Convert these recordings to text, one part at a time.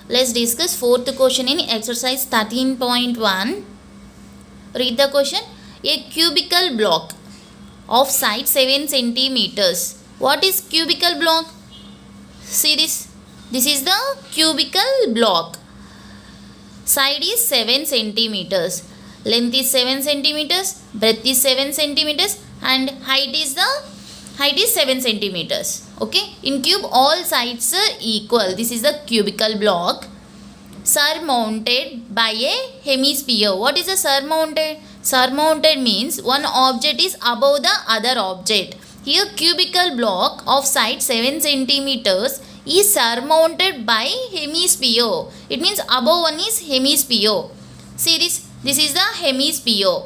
Let's discuss fourth question in exercise 13.1. Read the question. A cubical block of side 7 centimeters. What is cubical block? See this. This is the cubical block. Side is 7 centimeters. Length is 7 centimeters. Breadth is 7 centimeters. And height is 7 centimeters. Okay. In cube all sides are equal. This is the cubical block. Surmounted by a hemisphere. What is a surmounted? Surmounted means one object is above the other object. Here cubical block of side 7 centimeters is surmounted by hemisphere. It means above one is hemisphere. See this. This is the hemisphere.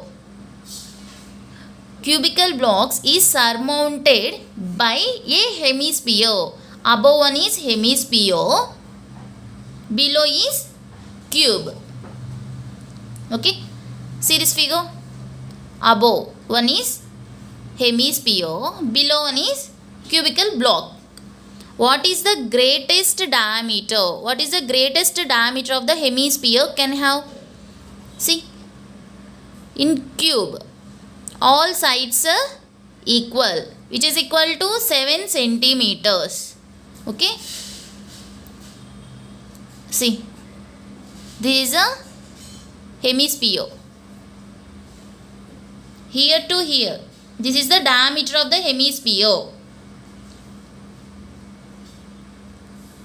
Cubical blocks is surmounted by a hemisphere. Above one is hemisphere. Below is cube. Okay. See this figure. Above one is hemisphere. Below one is cubical block. What is the greatest diameter? What is the greatest diameter of the hemisphere can have? See. In cube. All sides are equal. Which is equal to 7 centimeters. Okay. See. This is a hemisphere. Here to here. This is the diameter of the hemisphere.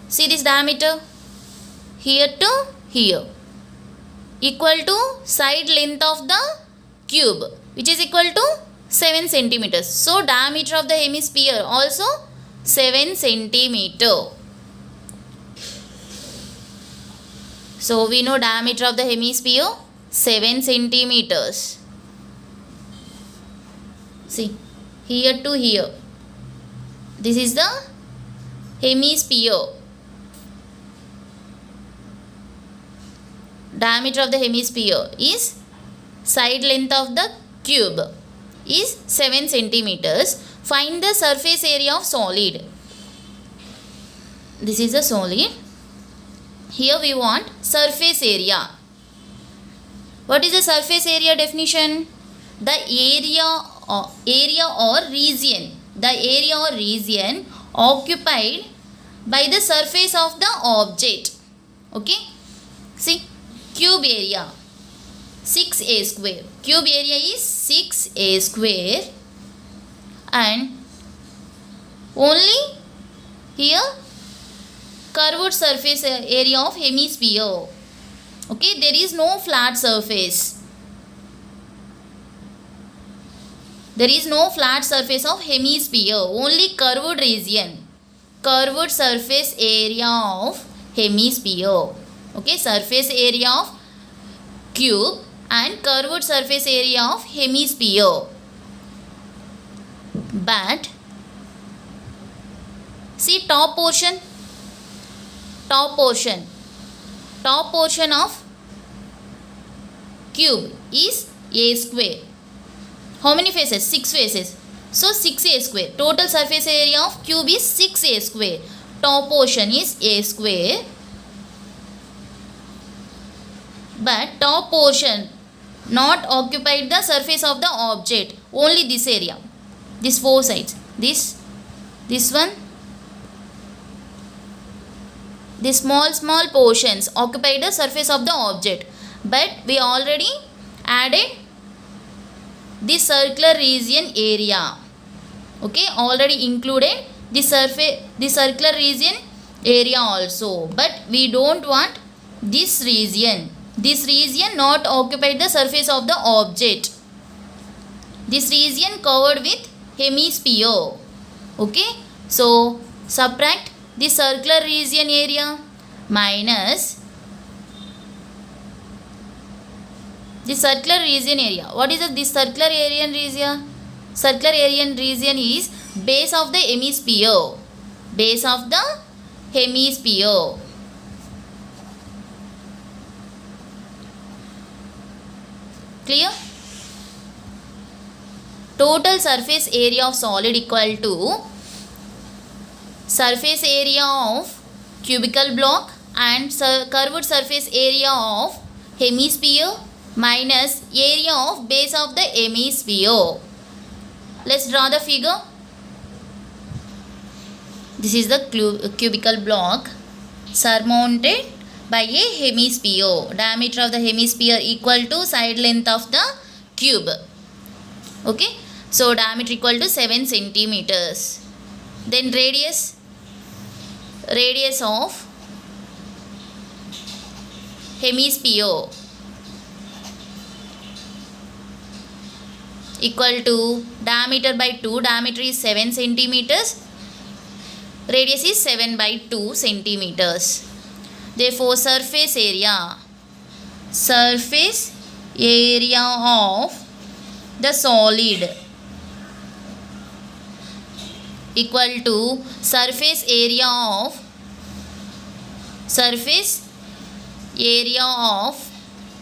See this diameter. Here to here. Equal to side length of the cube. Which is equal to 7 centimeters. So diameter of the hemisphere also 7 centimeter. So we know diameter of the hemisphere 7 centimeters. See, here to here. This is the hemisphere. Diameter of the hemisphere is side length of the cube is 7 centimeters. Find the surface area of solid. This is a solid. Here we want surface area. What is the surface area definition? The area or region. The area or region occupied by the surface of the object. Okay. See. Cube area. 6a square. Cube area is 6a square. And only here curved surface area of hemisphere. Okay, there is no flat surface. There is no flat surface of hemisphere. Only curved region. Curved surface area of hemisphere. Okay, surface area of cube and curved surface area of hemisphere. But see top portion. Top portion of cube is a square. How many faces? 6 faces. So 6a square. Total surface area of cube is 6a square. Top portion is a square. But top portion not occupied the surface of the object. Only this area. These 4 sides. This one. The small portions occupy the surface of the object. But we already added the circular region area. Okay, already included the circular region area also. But we don't want this region. This region not occupied the surface of the object. This region covered with hemisphere. Okay, so subtract the circular region area minus the circular region area. What is this circular area region? Circular area region is base of the hemisphere. Base of the hemisphere. Clear? Total surface area of solid equal to surface area of cubical block and curved surface area of hemisphere minus area of base of the hemisphere. Let's draw the figure. This is the cubical block surmounted by a hemisphere. Diameter of the hemisphere equal to side length of the cube. Okay. So diameter equal to 7 centimeters. Then radius of hemisphere equal to diameter by 2. Diameter is 7 centimeters. Radius is 7 by 2 centimeters. Therefore, surface area of the solid equal to surface area of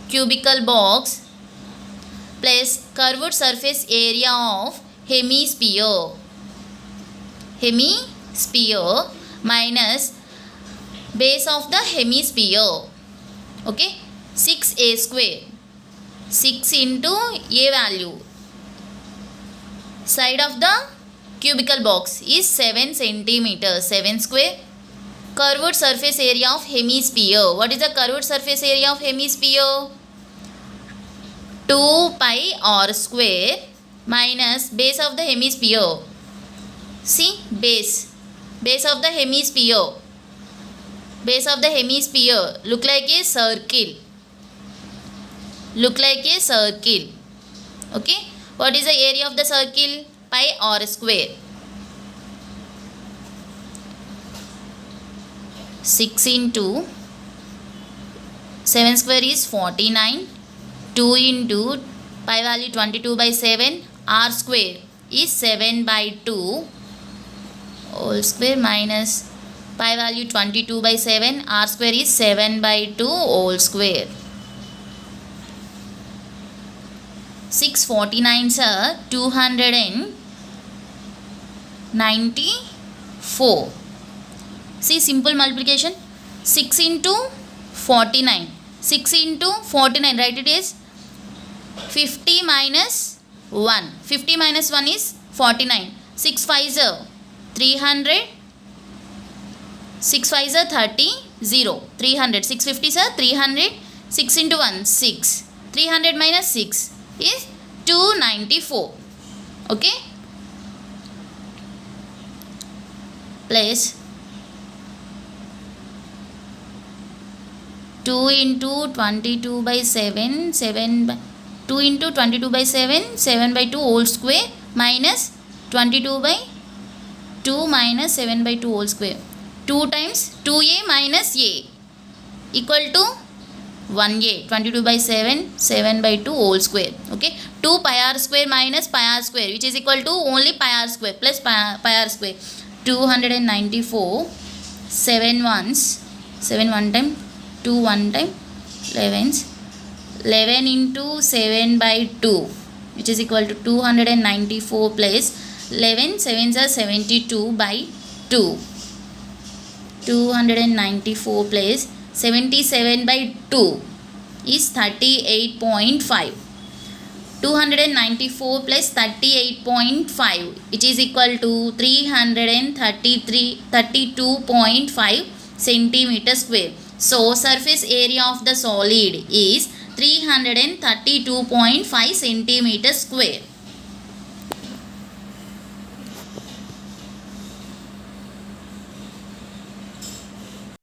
cubical box plus curved surface area of hemisphere minus base of the hemisphere. Okay, 6a square. 6 into a value. Side of the cubical box is 7 centimeters. 7 square. Curved surface area of hemisphere. What is the curved surface area of hemisphere? 2 pi r square minus base of the hemisphere. See, base of the hemisphere. Base of the hemisphere look like a circle. Okay. What is the area of the circle? Pi r square. 6 into 7 square is 49. 2 into pi value 22 by 7. R square is 7 by 2 whole square minus pi value 22 by 7. R square is 7 by 2 whole square. 649s are 294. See, simple multiplication. 6 into 49. 6 into 49, write it is 50 minus 1. 50 minus 1 is 49. 6 5s are 300. 6 5s are 30. 0. 300. 6 50s are 300. 6 into 1, 6. 300 minus 6 is 294. Okay. Place 2 into 22 by 7. 2 into 22 by 7. 7 by 2 whole square minus 22 by 2 minus 7 by 2 whole square. 2 times 2a minus a equal to 1a. 22 by 7. 7 by 2 whole square. Okay. 2 pi r square minus pi r square, which is equal to only pi r square plus pi r square. 294. 7 ones. 7 one time. 2 one time. 11s. 11 into 7 by 2, which is equal to 294 plus 11. 7s are 72 by 2. 294 plus 77 by 2 is 38.5. 294 plus 38.5, which is equal to 32.5 centimeter square. So, surface area of the solid is 332.5 centimeter square.